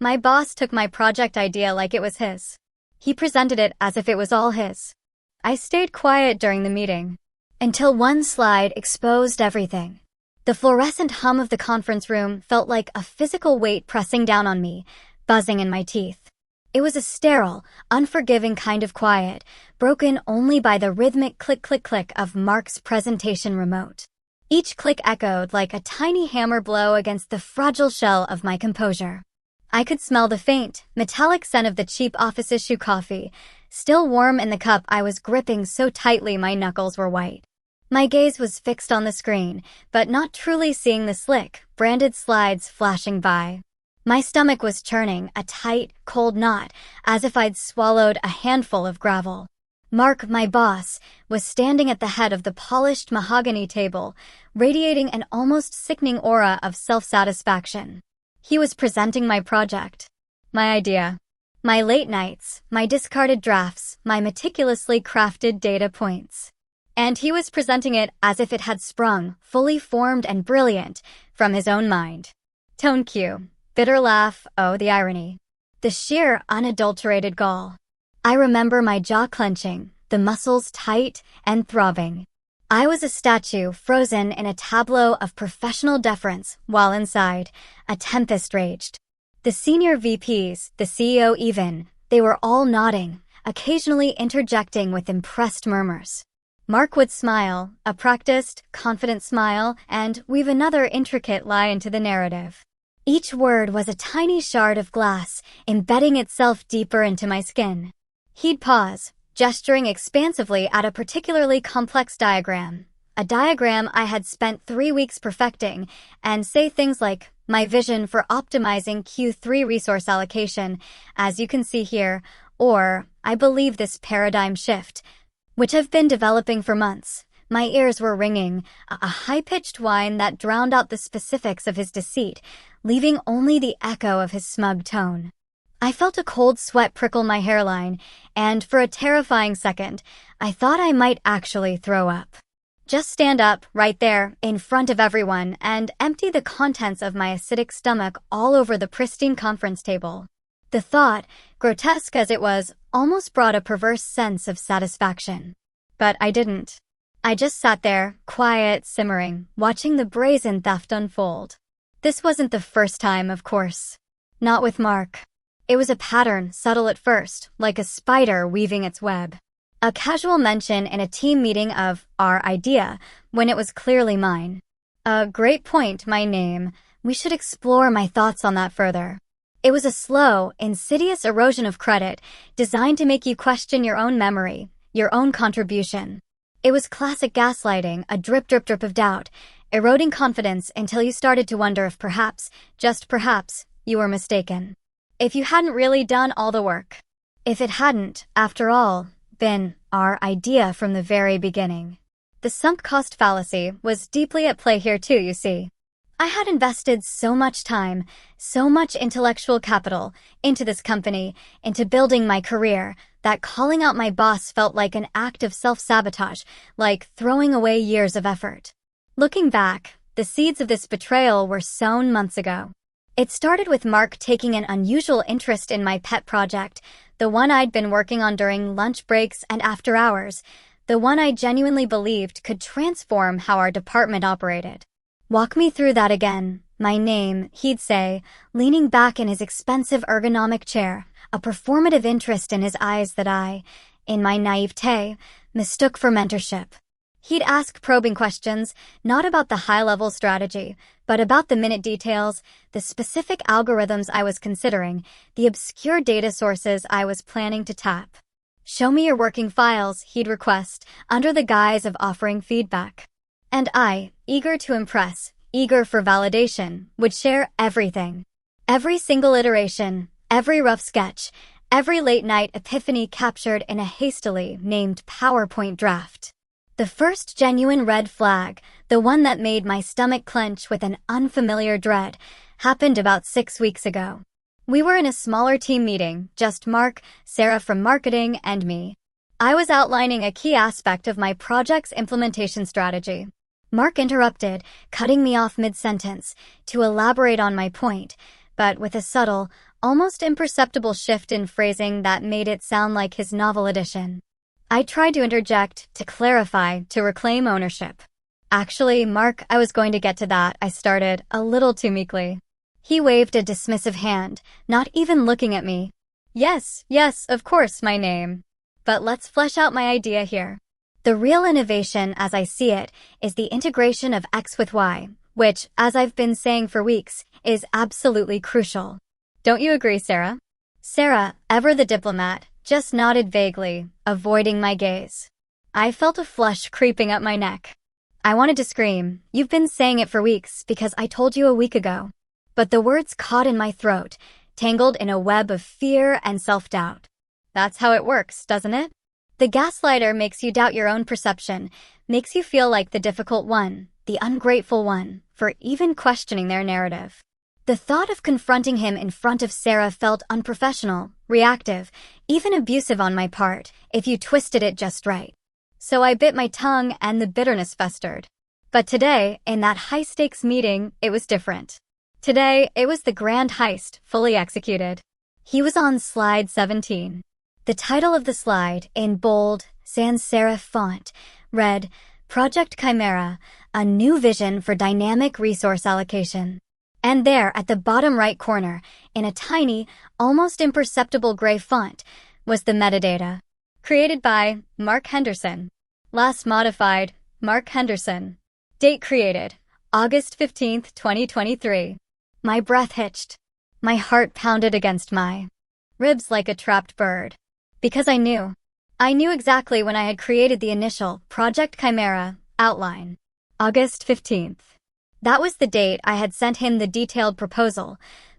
My boss took my project idea like it was his. He presented it as if it was all his. I stayed quiet during the meeting, until one slide exposed everything. The fluorescent hum of the conference room felt like a physical weight pressing down on me, buzzing in my teeth. It was a sterile, unforgiving kind of quiet, broken only by the rhythmic click-click-click of Mark's presentation remote. Each click echoed like a tiny hammer blow against the fragile shell of my composure. I could smell the faint, metallic scent of the cheap office issue coffee, still warm in the cup I was gripping so tightly my knuckles were white. My gaze was fixed on the screen, but not truly seeing the slick, branded slides flashing by. My stomach was churning, a tight, cold knot, as if I'd swallowed a handful of gravel. Mark, my boss, was standing at the head of the polished mahogany table, radiating an almost sickening aura of self-satisfaction. He was presenting my project, my idea, my late nights, my discarded drafts, my meticulously crafted data points. And he was presenting it as if it had sprung, fully formed and brilliant, from his own mind. Tone cue. Bitter laugh, oh the irony. The sheer, unadulterated gall. I remember my jaw clenching, the muscles tight and throbbing. I was a statue frozen in a tableau of professional deference, while inside, a tempest raged. The senior VPs, the CEO even, they were all nodding, occasionally interjecting with impressed murmurs. Mark would smile, a practiced, confident smile, and weave another intricate lie into the narrative. Each word was a tiny shard of glass, embedding itself deeper into my skin. He'd pause, gesturing expansively at a particularly complex diagram, a diagram I had spent 3 weeks perfecting, and say things like, my vision for optimizing Q3 resource allocation, as you can see here, or, I believe this paradigm shift, which I've been developing for months. My ears were ringing, a high-pitched whine that drowned out the specifics of his deceit, leaving only the echo of his smug tone. I felt a cold sweat prickle my hairline, and for a terrifying second, I thought I might actually throw up. Just stand up, right there, in front of everyone, and empty the contents of my acidic stomach all over the pristine conference table. The thought, grotesque as it was, almost brought a perverse sense of satisfaction. But I didn't. I just sat there, quiet, simmering, watching the brazen theft unfold. This wasn't the first time, of course. Not with Mark. It was a pattern, subtle at first, like a spider weaving its web. A casual mention in a team meeting of our idea, when it was clearly mine. A great point, my name. We should explore my thoughts on that further. It was a slow, insidious erosion of credit, designed to make you question your own memory, your own contribution. It was classic gaslighting, a drip of doubt, eroding confidence until you started to wonder if perhaps, just perhaps, you were mistaken. If you hadn't really done all the work. If it hadn't, after all, been our idea from the very beginning. The sunk cost fallacy was deeply at play here too, you see. I had invested so much time, so much intellectual capital, into this company, into building my career, that calling out my boss felt like an act of self-sabotage, like throwing away years of effort. Looking back, the seeds of this betrayal were sown months ago. It started with Mark taking an unusual interest in my pet project, the one I'd been working on during lunch breaks and after hours, the one I genuinely believed could transform how our department operated. Walk me through that again, my name, he'd say, leaning back in his expensive ergonomic chair, a performative interest in his eyes that I, in my naivete, mistook for mentorship. He'd ask probing questions, not about the high-level strategy, but about the minute details, the specific algorithms I was considering, the obscure data sources I was planning to tap. Show me your working files, he'd request, under the guise of offering feedback. And I, eager to impress, eager for validation, would share everything. Every single iteration, every rough sketch, every late-night epiphany captured in a hastily named PowerPoint draft. The first genuine red flag, the one that made my stomach clench with an unfamiliar dread, happened about 6 weeks ago. We were in a smaller team meeting, just Mark, Sarah from marketing, and me. I was outlining a key aspect of my project's implementation strategy. Mark interrupted, cutting me off mid-sentence, to elaborate on my point, but with a subtle, almost imperceptible shift in phrasing that made it sound like his novel edition. I tried to interject, to clarify, to reclaim ownership. Actually, Mark, I was going to get to that, I started, a little too meekly. He waved a dismissive hand, not even looking at me. Yes, of course, my name. But let's flesh out my idea here. The real innovation, as I see it, is the integration of X with Y, which, as I've been saying for weeks, is absolutely crucial. Don't you agree, Sarah? Sarah, ever the diplomat, just nodded vaguely, avoiding my gaze. I felt a flush creeping up my neck. I wanted to scream, "You've been saying it for weeks because I told you a week ago." But the words caught in my throat, tangled in a web of fear and self-doubt. That's how it works, doesn't it? The gaslighter makes you doubt your own perception, makes you feel like the difficult one, the ungrateful one, for even questioning their narrative. The thought of confronting him in front of Sarah felt unprofessional, reactive, even abusive on my part, if you twisted it just right. So I bit my tongue and the bitterness festered. But today, in that high-stakes meeting, it was different. Today, it was the grand heist, fully executed. He was on slide 17. The title of the slide, in bold, sans serif font, read, Project Chimera, a new vision for dynamic resource allocation. And there, at the bottom right corner, in a tiny, almost imperceptible gray font, was the metadata. Created by Mark Henderson. Last modified, Mark Henderson. Date created, August 15th, 2023. My breath hitched. My heart pounded against my ribs like a trapped bird. Because I knew. I knew exactly when I had created the initial Project Chimera outline. August 15th. That was the date I had sent him the detailed proposal,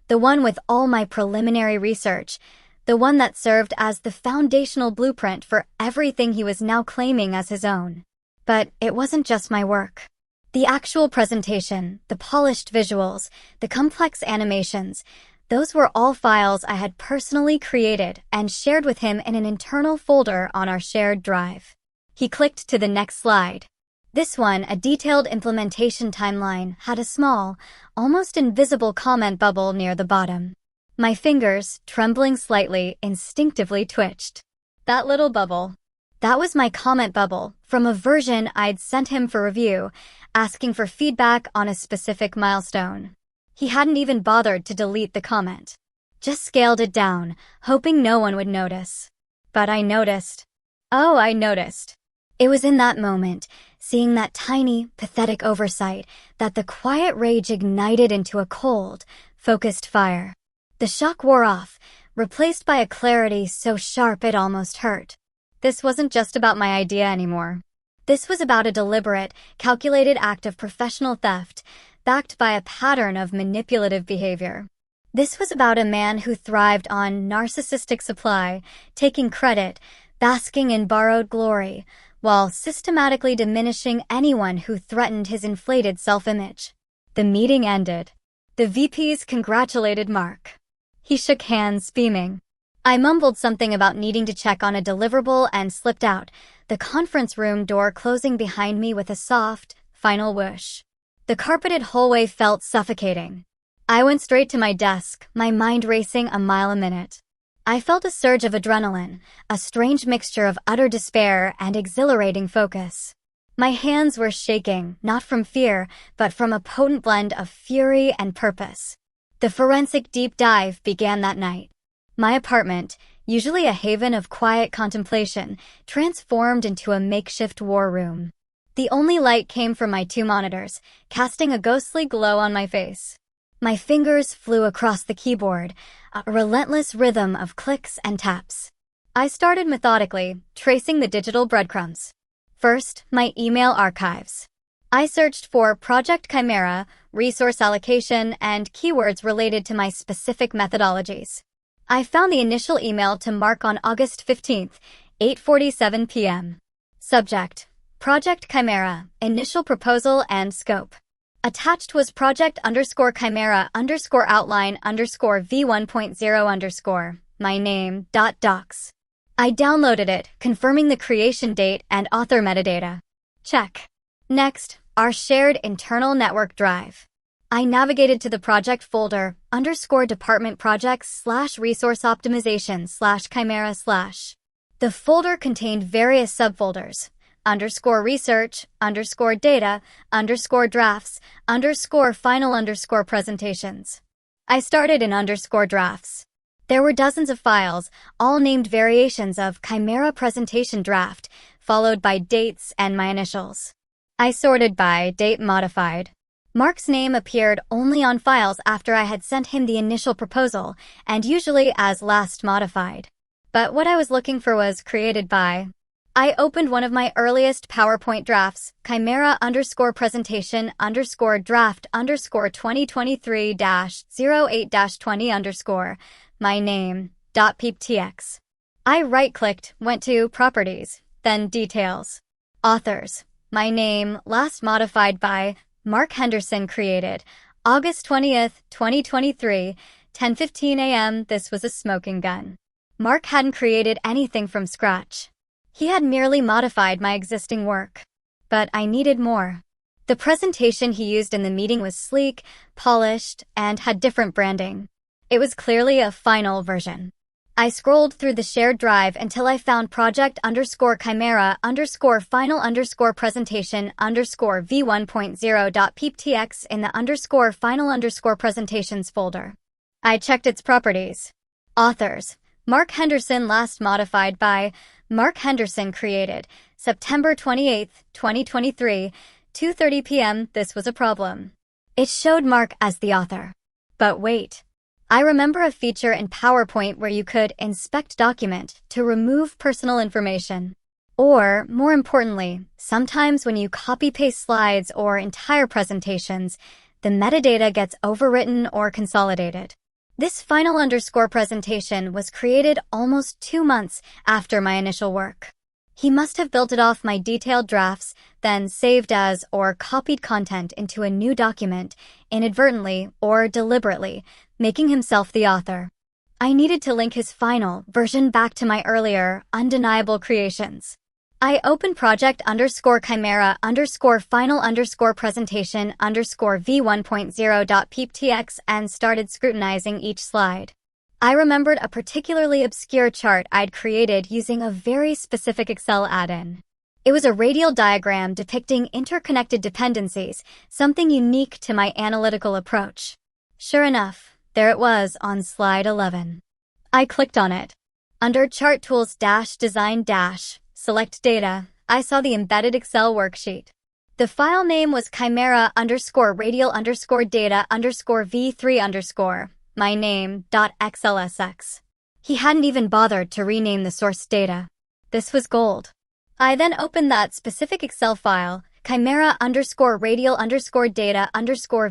the one with all my preliminary research, the one that served as the foundational blueprint for everything he was now claiming as his own. But it wasn't just my work. The actual presentation, the polished visuals, the complex animations, those were all files I had personally created and shared with him in an internal folder on our shared drive. He clicked to the next slide. This one, a detailed implementation timeline, had a small, almost invisible comment bubble near the bottom. My fingers, trembling slightly, instinctively twitched. That little bubble. That was my comment bubble from a version I'd sent him for review, asking for feedback on a specific milestone. He hadn't even bothered to delete the comment. Just scaled it down, hoping no one would notice. But I noticed. Oh, I noticed. It was in that moment, seeing that tiny, pathetic oversight, that the quiet rage ignited into a cold, focused fire. The shock wore off, replaced by a clarity so sharp it almost hurt. This wasn't just about my idea anymore. This was about a deliberate, calculated act of professional theft, backed by a pattern of manipulative behavior. This was about a man who thrived on narcissistic supply, taking credit, basking in borrowed glory, while systematically diminishing anyone who threatened his inflated self-image. The meeting ended. The VPs congratulated Mark. He shook hands, beaming. I mumbled something about needing to check on a deliverable and slipped out, the conference room door closing behind me with a soft, final whoosh. The carpeted hallway felt suffocating. I went straight to my desk, my mind racing a mile a minute. I felt a surge of adrenaline, a strange mixture of utter despair and exhilarating focus. My hands were shaking, not from fear, but from a potent blend of fury and purpose. The forensic deep dive began that night. My apartment, usually a haven of quiet contemplation, transformed into a makeshift war room. The only light came from my 2 monitors, casting a ghostly glow on my face. My fingers flew across the keyboard, a relentless rhythm of clicks and taps. I started methodically, tracing the digital breadcrumbs. First, my email archives. I searched for Project Chimera, resource allocation, and keywords related to my specific methodologies. I found the initial email to Mark on August 15th, 8:47 p.m. Subject: Project Chimera, initial proposal and scope. Attached was project_chimera_outline_v1.0_ my name, .docs. I downloaded it, confirming the creation date and author metadata. Check. Next, our shared internal network drive. I navigated to the project folder, _department projects / resource optimization / Chimera /. The folder contained various subfolders, _research, _data, _drafts, _final presentations. I started in _drafts. There were dozens of files, all named variations of Chimera presentation draft, followed by dates and my initials. I sorted by date modified. Mark's name appeared only on files after I had sent him the initial proposal, and usually as last modified. But what I was looking for was created by. I opened one of my earliest PowerPoint drafts, Chimera presentation draft 2023-08-20 my name, .pptx. I right-clicked, went to Properties, then Details. Authors. My name, last modified by Mark Henderson created, August 20th, 2023, 10:15 a.m. This was a smoking gun. Mark hadn't created anything from scratch. He had merely modified my existing work. But I needed more. The presentation he used in the meeting was sleek, polished, and had different branding. It was clearly a final version. I scrolled through the shared drive until I found project _Chimera _final presentation v1.0.pptx in the _final presentations folder. I checked its properties. Authors. Mark Henderson last modified by Mark Henderson created, September 28, 2023, 2:30 p.m. This was a problem. It showed Mark as the author. But wait. I remember a feature in PowerPoint where you could inspect document to remove personal information. Or, more importantly, sometimes when you copy-paste slides or entire presentations, the metadata gets overwritten or consolidated. This final presentation was created almost 2 months after my initial work. He must have built it off my detailed drafts, then saved as or copied content into a new document, inadvertently or deliberately, making himself the author. I needed to link his final version back to my earlier, undeniable creations. I opened project _Chimera _final presentation v1.0.pptx and started scrutinizing each slide. I remembered a particularly obscure chart I'd created using a very specific Excel add-in. It was a radial diagram depicting interconnected dependencies, something unique to my analytical approach. Sure enough, there it was on slide 11. I clicked on it. Under Chart Tools -Design Select Data, I saw the embedded Excel worksheet. The file name was Chimera _radial _data v3 my name, .xlsx. He hadn't even bothered to rename the source data. This was gold. I then opened that specific Excel file, Chimera _radial _data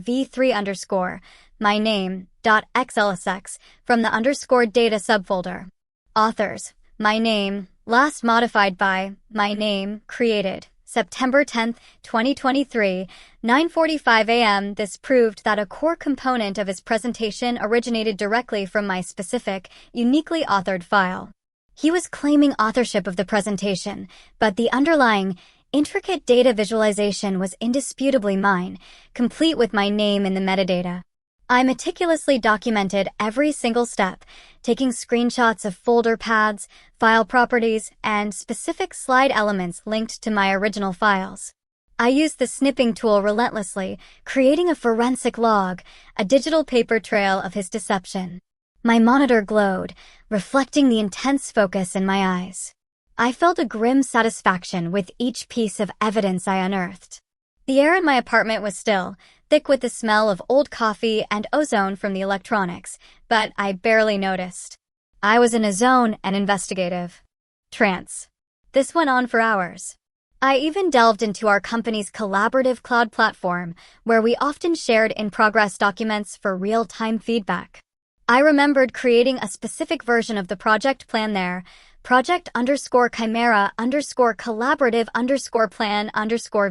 v3 my name, .xlsx, from the _data subfolder. Authors. My name, last modified by, my name, created. September 10, 2023, 9:45 a.m. This proved that a core component of his presentation originated directly from my specific, uniquely authored file. He was claiming authorship of the presentation, but the underlying, intricate data visualization was indisputably mine, complete with my name in the metadata. I meticulously documented every single step, taking screenshots of folder paths, file properties, and specific slide elements linked to my original files. I used the snipping tool relentlessly, creating a forensic log, a digital paper trail of his deception. My monitor glowed, reflecting the intense focus in my eyes. I felt a grim satisfaction with each piece of evidence I unearthed. The air in my apartment was still, thick with the smell of old coffee and ozone from the electronics, but I barely noticed. I was in a zone and investigative trance. This went on for hours. I even delved into our company's collaborative cloud platform, where we often shared in-progress documents for real-time feedback. I remembered creating a specific version of the project plan there, project _Chimera _collaborative _plan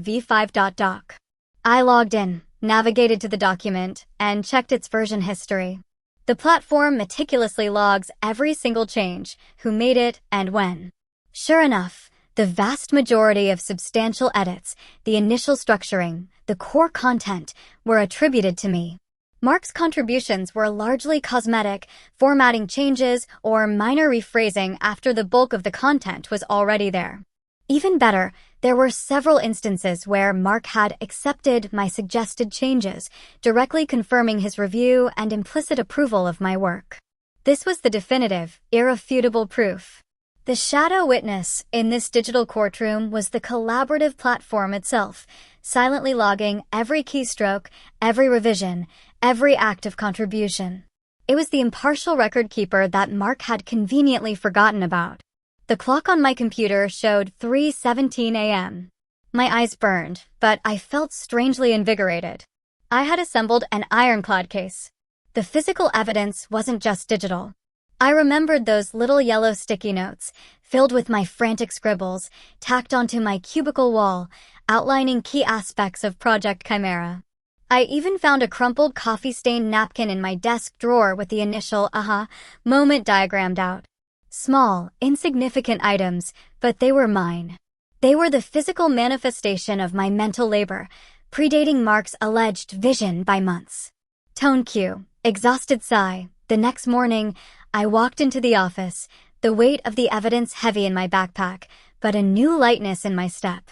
v5.doc. I logged in, navigated to the document, and checked its version history. The platform meticulously logs every single change, who made it, and when. Sure enough, The vast majority of substantial edits, the initial structuring, the core content, were attributed to me. Mark's contributions were largely cosmetic, formatting changes, or minor rephrasing after the bulk of the content was already there. Even better, there were several instances where Mark had accepted my suggested changes, directly confirming his review and implicit approval of my work. This was the definitive, irrefutable proof. The shadow witness in this digital courtroom was the collaborative platform itself, silently logging every keystroke, every revision, every act of contribution. It was the impartial record keeper that Mark had conveniently forgotten about. The clock on my computer showed 3:17 a.m. My eyes burned, but I felt strangely invigorated. I had assembled an ironclad case. The physical evidence wasn't just digital. I remembered those little yellow sticky notes, filled with my frantic scribbles, tacked onto my cubicle wall, outlining key aspects of Project Chimera. I even found a crumpled coffee-stained napkin in my desk drawer with the initial aha moment diagrammed out. Small, insignificant items, but they were mine. They were the physical manifestation of my mental labor, predating Mark's alleged vision by months. Tone cue, exhausted sigh. The next morning, I walked into the office, the weight of the evidence heavy in my backpack, but a new lightness in my step.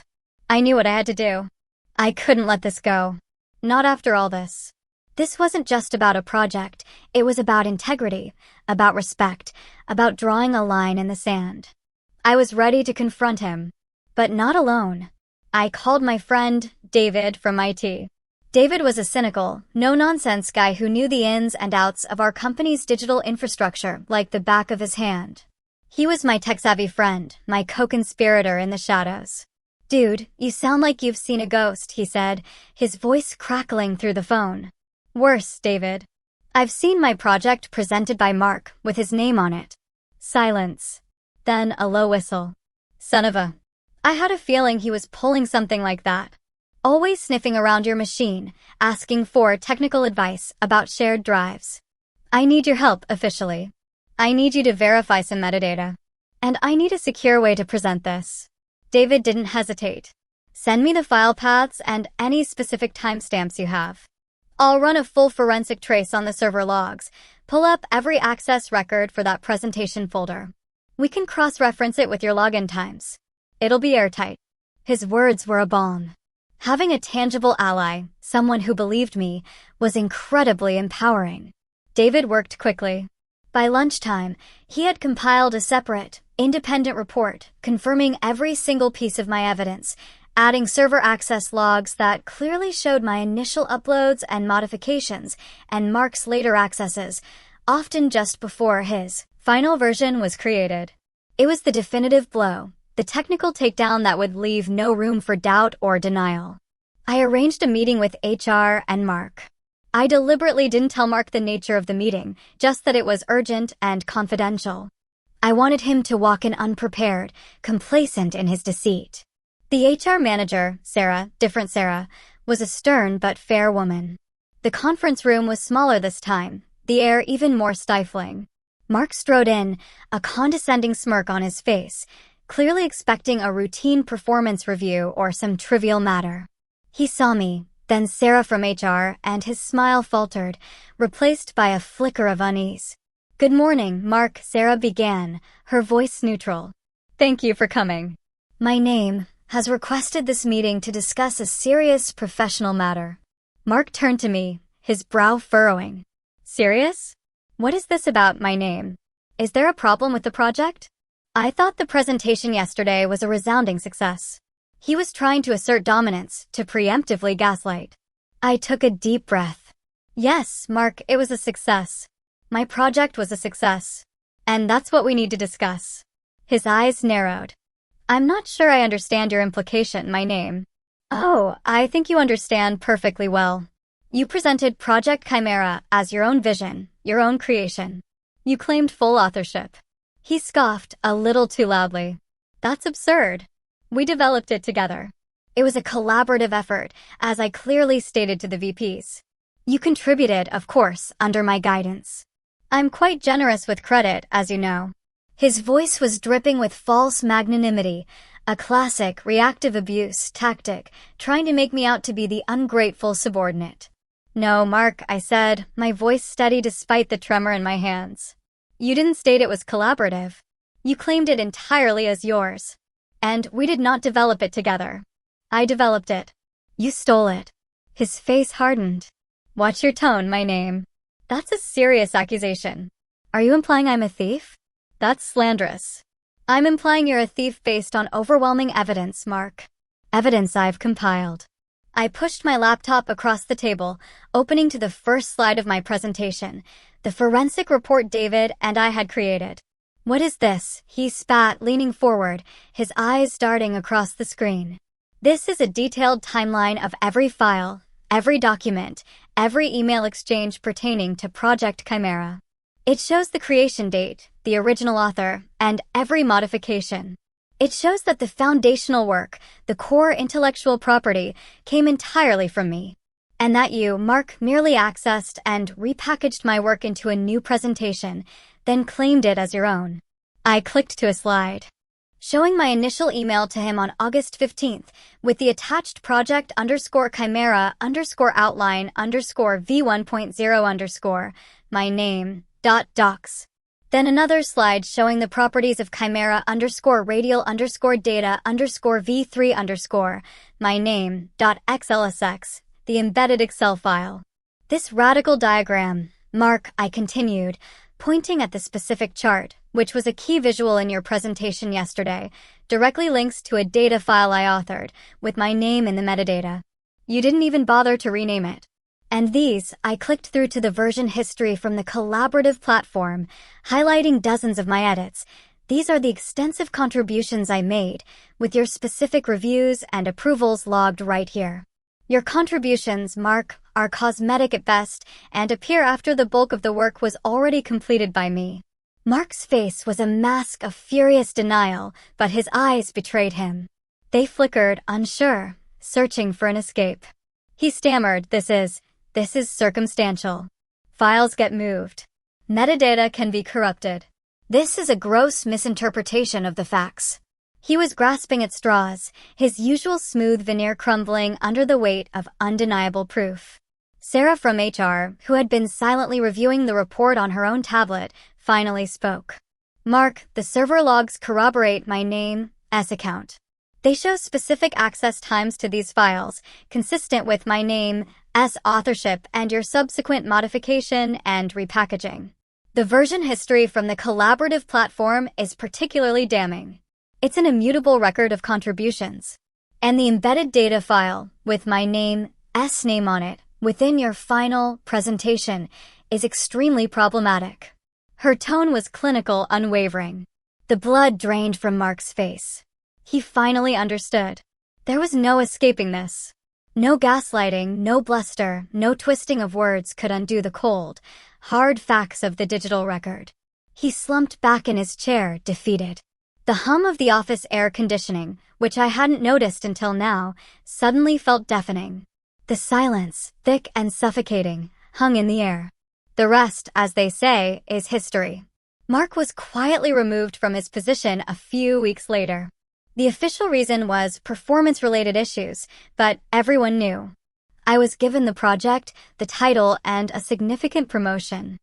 I knew what I had to do. I couldn't let this go. Not after all this. This wasn't just about a project, it was about integrity, about respect, about drawing a line in the sand. I was ready to confront him, but not alone. I called my friend, David, from IT. David was a cynical, no-nonsense guy who knew the ins and outs of our company's digital infrastructure like the back of his hand. He was my tech-savvy friend, my co-conspirator in the shadows. "Dude, you sound like you've seen a ghost," he said, his voice crackling through the phone. "Worse, David. I've seen my project presented by Mark, with his name on it." Silence. Then a low whistle. "Son of a..." I had a feeling he was pulling something like that. Always sniffing around your machine, asking for technical advice about shared drives. "I need your help, officially. I need you to verify some metadata. And I need a secure way to present this." David didn't hesitate. "Send me the file paths and any specific timestamps you have. I'll run a full forensic trace on the server logs, pull up every access record for that presentation folder. We can cross-reference it with your login times. It'll be airtight." His words were a balm. Having a tangible ally, someone who believed me, was incredibly empowering. David worked quickly. By lunchtime, he had compiled a separate, independent report confirming every single piece of my evidence, adding server access logs that clearly showed my initial uploads and modifications and Mark's later accesses, often just before his final version was created. It was the definitive blow, the technical takedown that would leave no room for doubt or denial. I arranged a meeting with HR and Mark. I deliberately didn't tell Mark the nature of the meeting, just that it was urgent and confidential. I wanted him to walk in unprepared, complacent in his deceit. The HR manager, Sarah, different Sarah, was a stern but fair woman. The conference room was smaller this time, the air even more stifling. Mark strode in, a condescending smirk on his face, clearly expecting a routine performance review or some trivial matter. He saw me, then Sarah from HR, and his smile faltered, replaced by a flicker of unease. "Good morning, Mark," Sarah began, her voice neutral. "Thank you for coming. My name has requested this meeting to discuss a serious professional matter." Mark turned to me, his brow furrowing. "Serious? What is this about my name? Is there a problem with the project?" I thought the presentation yesterday was a resounding success. He was trying to assert dominance, to preemptively gaslight. I took a deep breath. "Yes, Mark, it was a success. My project was a success. And that's what we need to discuss." His eyes narrowed. "I'm not sure I understand your implication, my name." "Oh, I think you understand perfectly well. You presented Project Chimera as your own vision, your own creation. You claimed full authorship." He scoffed a little too loudly. "That's absurd. We developed it together. It was a collaborative effort, as I clearly stated to the VPs. You contributed, of course, under my guidance. I'm quite generous with credit, as you know." His voice was dripping with false magnanimity, A classic reactive abuse tactic, trying to make me out to be the ungrateful subordinate. No, Mark, I said, my voice steady despite the tremor in my hands. You didn't state it was collaborative. You claimed it entirely as yours. And we did not develop it together. I developed it. You stole it. His face hardened. Watch your tone, my name. That's a serious accusation. Are you implying I'm a thief? That's slanderous. I'm implying you're a thief based on overwhelming evidence, Mark. Evidence I've compiled. I pushed my laptop across the table, opening to the first slide of my presentation, the forensic report David and I had created. What is this? He spat, leaning forward, his eyes darting across the screen. This is a detailed timeline of every file, every document, every email exchange pertaining to Project Chimera. It shows the creation date, the original author, and every modification. It shows that the foundational work, the core intellectual property, came entirely from me. And that you, Mark, merely accessed and repackaged my work into a new presentation, then claimed it as your own. I clicked to a slide, showing my initial email to him on August 15th, with the attached project_chimera_outline_v1.0_ my name, .docs. Then another slide showing the properties of chimera_radial_data_v3_ my name, .xlsx, the embedded Excel file. This radical diagram, Mark, I continued, pointing at the specific chart, which was a key visual in your presentation yesterday, directly links to a data file I authored, with my name in the metadata. You didn't even bother to rename it. And these, I clicked through to the version history from the collaborative platform, highlighting dozens of my edits. These are the extensive contributions I made, with your specific reviews and approvals logged right here. Your contributions, Mark, are cosmetic at best and appear after the bulk of the work was already completed by me. Mark's face was a mask of furious denial, but his eyes betrayed him. They flickered, unsure, searching for an escape. He stammered, This is circumstantial. Files get moved. Metadata can be corrupted. This is a gross misinterpretation of the facts. He was grasping at straws, his usual smooth veneer crumbling under the weight of undeniable proof. Sarah from HR, who had been silently reviewing the report on her own tablet, finally spoke. Mark, the server logs corroborate my name's account. They show specific access times to these files, consistent with my name's authorship and your subsequent modification and repackaging. The version history from the collaborative platform is particularly damning. It's an immutable record of contributions. And the embedded data file, with my name's name on it, within your final presentation, is extremely problematic. Her tone was clinical, unwavering. The blood drained from Mark's face. He finally understood. There was no escaping this. No gaslighting, no bluster, no twisting of words could undo the cold, hard facts of the digital record. He slumped back in his chair, defeated. The hum of the office air conditioning, which I hadn't noticed until now, suddenly felt deafening. The silence, thick and suffocating, hung in the air. The rest, as they say, is history. Mark was quietly removed from his position a few weeks later. The official reason was performance-related issues, but everyone knew. I was given the project, the title, and a significant promotion.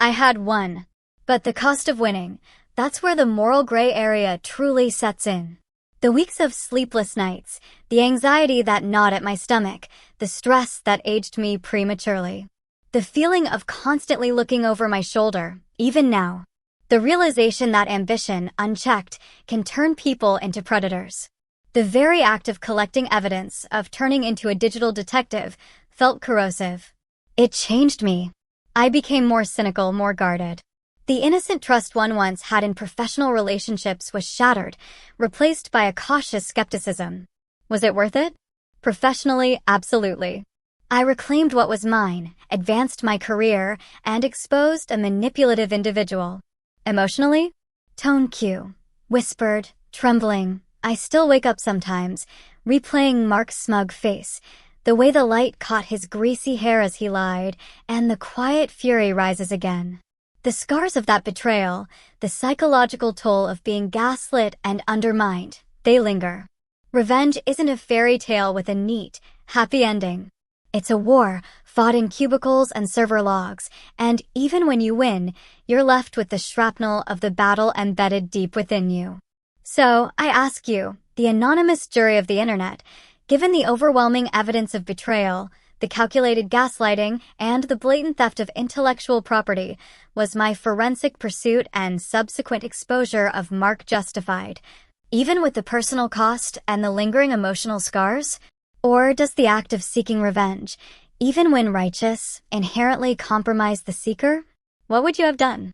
I had won. But the cost of winning, that's where the moral gray area truly sets in. The weeks of sleepless nights, the anxiety that gnawed at my stomach, the stress that aged me prematurely. The feeling of constantly looking over my shoulder, even now. The realization that ambition, unchecked, can turn people into predators. The very act of collecting evidence, of turning into a digital detective, felt corrosive. It changed me. I became more cynical, more guarded. The innocent trust one once had in professional relationships was shattered, replaced by a cautious skepticism. Was it worth it? Professionally, absolutely. I reclaimed what was mine, advanced my career, and exposed a manipulative individual. Emotionally? Tone cue. Whispered, trembling. I still wake up sometimes, replaying Mark's smug face, the way the light caught his greasy hair as he lied, and the quiet fury rises again. The scars of that betrayal, the psychological toll of being gaslit and undermined, They linger. Revenge isn't a fairy tale with a neat, happy ending. It's a war fought in cubicles and server logs, and even when you win, you're left with the shrapnel of the battle embedded deep within you. So, I ask you, the anonymous jury of the internet, given the overwhelming evidence of betrayal, the calculated gaslighting, and the blatant theft of intellectual property, was my forensic pursuit and subsequent exposure of Mark justified, even with the personal cost and the lingering emotional scars? Or does the act of seeking revenge, even when righteous, inherently compromise the seeker? What would you have done?